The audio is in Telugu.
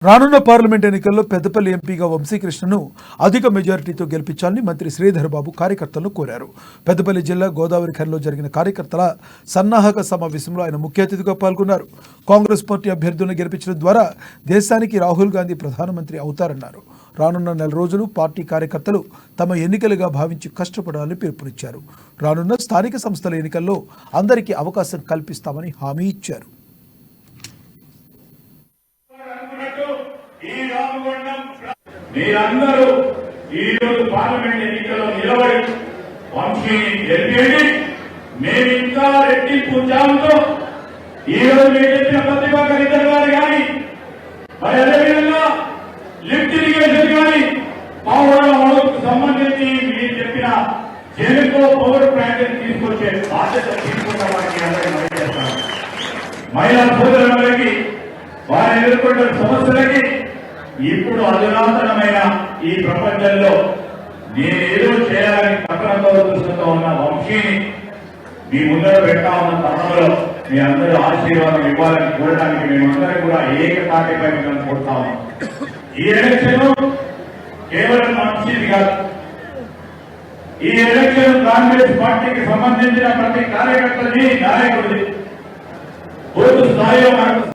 రానున్న పార్లమెంట్ ఎన్నికల్లో పెద్దపల్లి ఎంపీగా వంశీకృష్ణను అధిక మెజారిటీతో గెలిపించాలని మంత్రి శ్రీధర్ బాబు కార్యకర్తలను కోరారు. పెద్దపల్లి జిల్లా గోదావరి ఖనిలో జరిగిన కార్యకర్తల సన్నాహక సమావేశంలో ఆయన ముఖ్య అతిథిగా పాల్గొన్నారు. కాంగ్రెస్ పార్టీ అభ్యర్థులను గెలిపించడం ద్వారా దేశానికి రాహుల్ గాంధీ ప్రధానమంత్రి అవుతారన్నారు. రానున్న నెల రోజులు పార్టీ కార్యకర్తలు తమ ఎన్నికలుగా భావించి కష్టపడాలని పిలుపునిచ్చారు. రానున్న స్థానిక సంస్థల ఎన్నికల్లో అందరికీ అవకాశం కల్పిస్తామని హామీ ఇచ్చారు. మీరందరూ ఈ రోజు పార్లమెంట్ ఎన్నికల్లో నిలబడి వంశీని గెలిపేయండి. మేము ఇంకా రెట్టింపు ఉత్సాహంతో ఈ రోజు మీరు చెప్పిన ప్రతిభాకర్ ఇద్దరు గారు కానీ మరి అదేవిధంగా లిఫ్ట్ ఇరిగేషన్ కానీ పౌరుల వనరులకు సంబంధించి మీరు చెప్పిన జెనికో పవర్ ప్లాంట్ తీసుకొచ్చే బాధ్యత తీసుకున్న మహిళా సోదరులకి వారు ఎదుర్కొంటున్న సమస్యలకి ఇప్పుడు అధునాతనమైన ఈ ప్రపంచంలో నేనేదో చేయాలని తపనతో దృష్టితో ఉన్న వంశీని మీ ముందర పెట్టా ఉన్న తరుణంలో మీ అందరూ ఆశీర్వాదం ఇవ్వాలని కోరడానికి మేమందరం కూడా ఏకతాటిపై మిమ్మల్ని కోరుతాము. ఈ ఎలక్షన్ కేవలం వంశీది కాదు, ఈ ఎలక్షన్ కాంగ్రెస్ పార్టీకి సంబంధించిన ప్రతి కార్యకర్తని నాయకుడిది. బూత్ స్థాయిలో మనకు